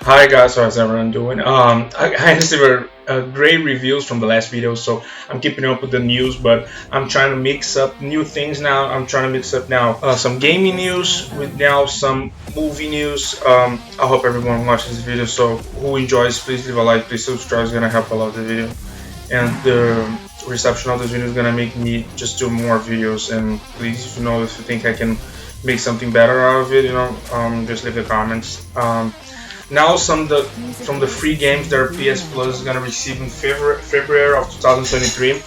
Hi guys, how's everyone doing? I received great reviews from the last video, so I'm keeping up with the news, but I'm trying to mix up new things now. I'm trying to mix up now some gaming news with now some movie news. I hope everyone watches this video, so who enjoys, please leave a like, please subscribe, it's gonna help a lot the video. And the reception of this video is gonna make me just do more videos, and please, if you think I can make something better out of it, just leave the comments. Now from the free games that PS Plus is gonna receive in February of 2023.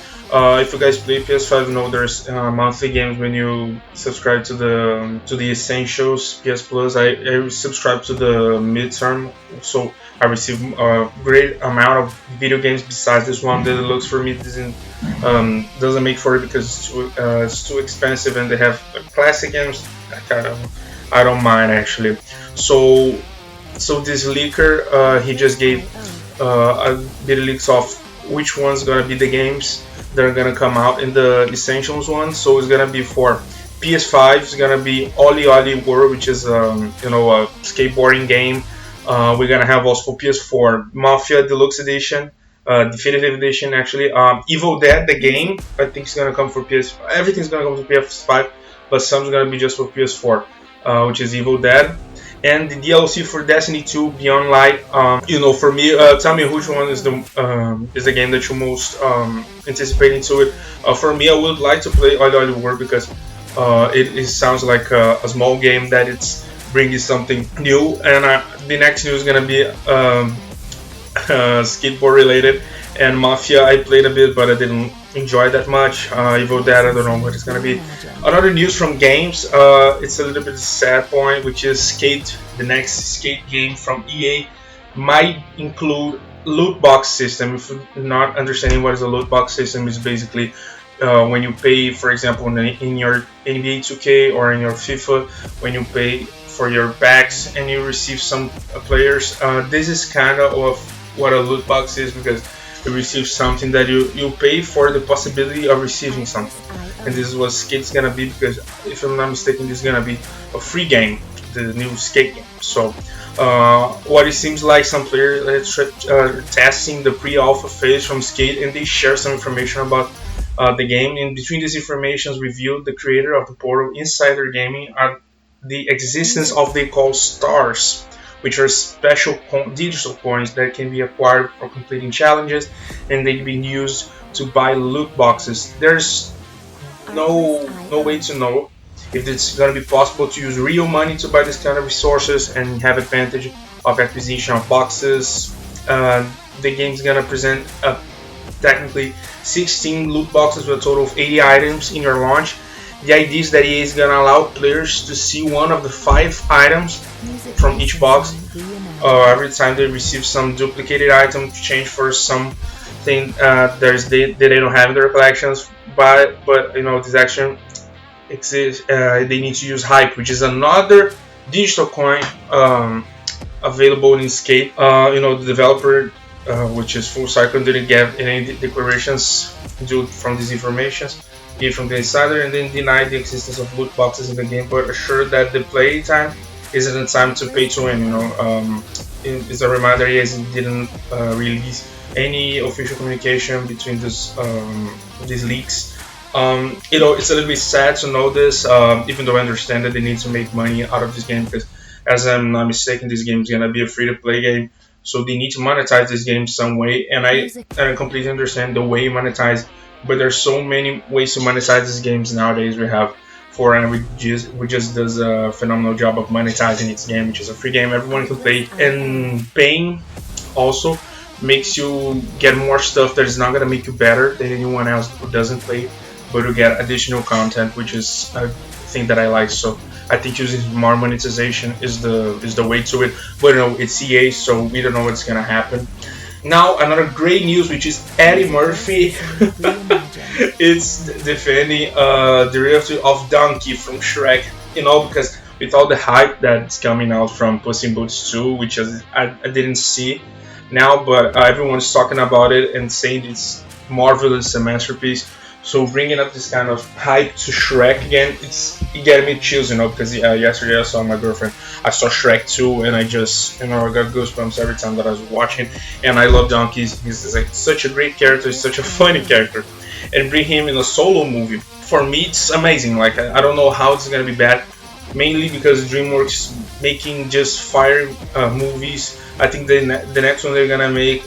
If you guys play PS5, you know there's monthly games when you subscribe to the Essentials PS Plus. I subscribe to the midterm, so I receive a great amount of video games besides this one. The Deluxe for me doesn't make for it because it's too expensive, and they have classic games. I don't mind actually. So this leaker, he just gave a bit of leaks of which one's gonna be the games that are gonna come out in the Essentials one. So it's gonna be for PS5. It's gonna be Oli Oli World, which is a skateboarding game. We're gonna have also for PS4 Mafia Deluxe Edition, Definitive Edition actually. Evil Dead the game, I think it's gonna come for PS5. Everything's gonna come to PS5, but some's gonna be just for PS4, which is Evil Dead. And the DLC for Destiny 2 Beyond Light. For me, tell me which one is the game that you're most anticipating to it. For me, I would like to play Oli Oli World because it sounds like a small game that it's bringing something new. And the next news is gonna be skateboard related. And Mafia, I played a bit, but I didn't enjoy that much. Evil Dead, I don't know what it's gonna be. Another news from games, it's a little bit sad point, which is Skate. The next Skate game from EA might include loot box system. If you're not understanding what is a loot box system, is basically when you pay, for example, in your NBA 2K or in your FIFA, when you pay for your packs and you receive some players. This is kind of what a loot box is, because you receive something that you pay for the possibility of receiving something. And this is what Skate's gonna be, because if I'm not mistaken, this is gonna be a free game, the new Skate game. So what it seems like, some players are testing the pre-alpha phase from Skate, and they share some information about the game. In between these informations revealed, the creator of the portal Insider Gaming are the existence of they call stars, which are special digital coins that can be acquired for completing challenges, and they can be used to buy loot boxes. There's no way to know if it's going to be possible to use real money to buy this kind of resources and have advantage of acquisition of boxes. The game's going to present technically 16 loot boxes with a total of 80 items in your launch. The idea is that EA is going to allow players to see one of the 5 items from each box. Every time they receive some duplicated item to change for something that they don't have in their collections. But this action exists. They need to use Hype, which is another digital coin available in Skate. The developer, which is Full Cycle, didn't get any declarations due from these informations from the insider, and then denied the existence of loot boxes in the game, but assured that the play time isn't a time to pay to win. It's a reminder, EA didn't release any official communication between these leaks. It's a little bit sad to know this, even though I understand that they need to make money out of this game, because as I'm not mistaken, this game is gonna be a free-to-play game, so they need to monetize this game some way, and I completely understand the way you monetize. But there's so many ways to monetize these games nowadays. We have Fortnite, which just does a phenomenal job of monetizing its game, which is a free game everyone can play. And paying also makes you get more stuff that is not gonna make you better than anyone else who doesn't play, but you get additional content, which is a thing that I like. So I think using more monetization is the way to it. But it's EA, so we don't know what's gonna happen. Now another great news, which is Eddie Murphy. It's defending derivative of Donkey from Shrek. Because with all the hype that's coming out from Puss in Boots 2, which I didn't see now, but everyone's talking about it and saying it's marvelous, a masterpiece. So bringing up this kind of hype to Shrek again, it gave me chills, because yesterday I saw my girlfriend I saw Shrek 2, and I just, I got goosebumps every time that I was watching. And I love Donkey. He's like such a great character. He's such a funny character, and bring him in a solo movie, for me it's amazing. Like I don't know how it's gonna be bad, mainly because DreamWorks making just fire movies. I think the next one they're gonna make,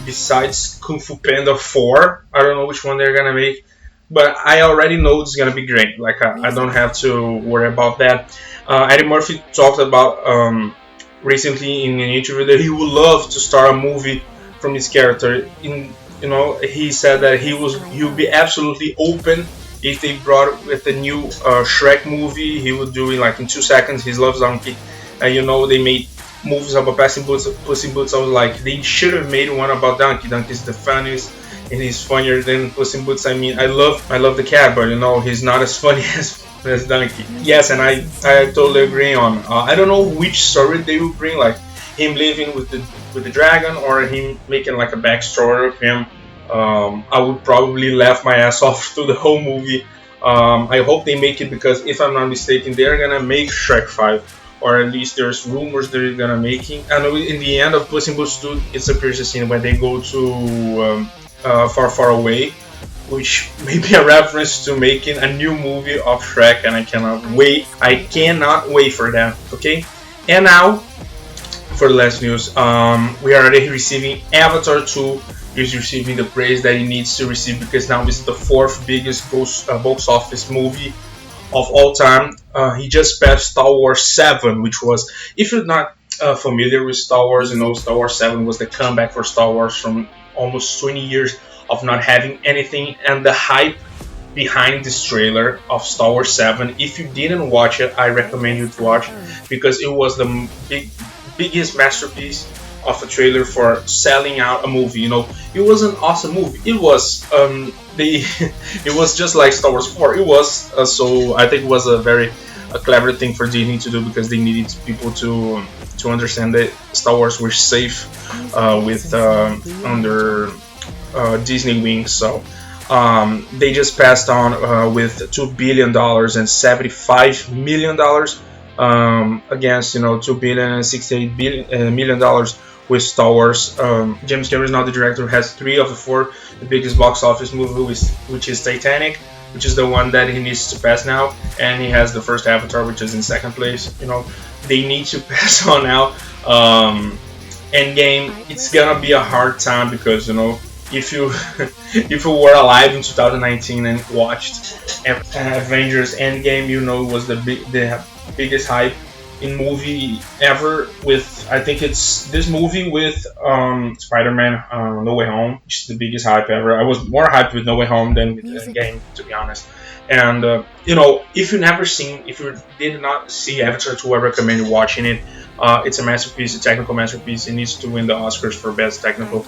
besides Kung Fu Panda 4, I don't know which one they're gonna make, but I already know it's gonna be great. Like I don't have to worry about that. Eddie Murphy talked about recently in an interview that he would love to start a movie from his character. He said that he would be absolutely open if they brought with the new Shrek movie. He would do it like in 2 seconds. He loves Donkey, and they made movies about Puss in Boots. I was like, they should have made one about Donkey. Donkey's the funniest, and he's funnier than Puss in Boots. I mean, I love the cat, but he's not as funny as Donkey. Yes, and I totally agree on. I don't know which story they will bring, like him living with the dragon, or him making like a backstory of him. I would probably laugh my ass off through the whole movie. I hope they make it, because if I'm not mistaken, they're gonna make Shrek 5, or at least there's rumors they're gonna make it. I know in the end of Puss in Boots 2, it appears a scene where they go to Far Far Away, which may be a reference to making a new movie of Shrek, and I cannot wait. I cannot wait for that. Okay, and now for the last news, we are already receiving Avatar 2. Is receiving the praise that he needs to receive, because now this is the 4th biggest box office movie of all time. He just passed Star Wars 7, which was, if you're not familiar with Star Wars, Star Wars 7 was the comeback for Star Wars from almost 20 years of not having anything, and the hype behind this trailer of Star Wars 7. If you didn't watch it, I recommend you to watch, because it was the biggest masterpiece of a trailer for selling out a movie. It was an awesome movie. It was it was just like Star Wars 4. It was so I think it was a very clever thing for Disney to do, because they needed people to understand that Star Wars was safe with under Disney wings. So they just passed on with $2 billion and $75 million against $2 billion and $68 million with Star Wars. James Cameron is now the director, who has 3 of the 4 biggest box office movies, which is Titanic, which is the one that he needs to pass now, and he has the first Avatar, which is in 2nd place. They need to pass on now. Endgame, it's gonna be a hard time, because if you if you were alive in 2019 and watched Avengers Endgame, it was the biggest hype in movie ever. With, I think it's this movie with Spider-Man No Way Home, which is the biggest hype ever. I was more hyped with No Way Home than with Endgame, to be honest. And if you did not see Avatar 2, I recommend you watching it. It's a masterpiece, a technical masterpiece. It needs to win the Oscars for best technical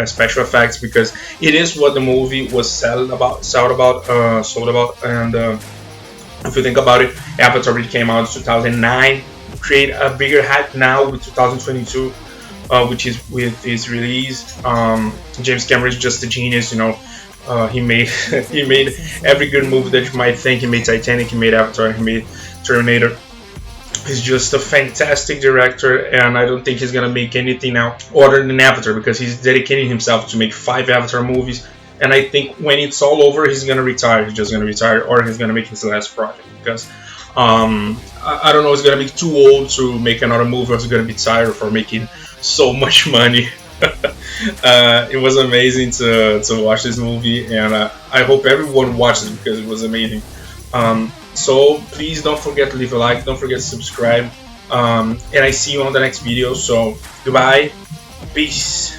special effects, because it is what the movie was sold about. And if you think about it, Avatar already came out in 2009. Create a bigger hype now with 2022, which is with his release. James Cameron is just a genius. He made every good movie that you might think. He made Titanic, he made Avatar, he made Terminator. He's just a fantastic director, and I don't think he's gonna make anything now other than Avatar, because he's dedicating himself to make 5 Avatar movies. And I think when it's all over, he's gonna retire. He's just gonna retire, or he's gonna make his last project, because I don't know, he's gonna be too old to make another movie, or he's gonna be tired for making so much money. It was amazing to watch this movie, and I hope everyone watches it, because it was amazing. So please don't forget to leave a like, don't forget to subscribe, and I see you on the next video. So goodbye, peace.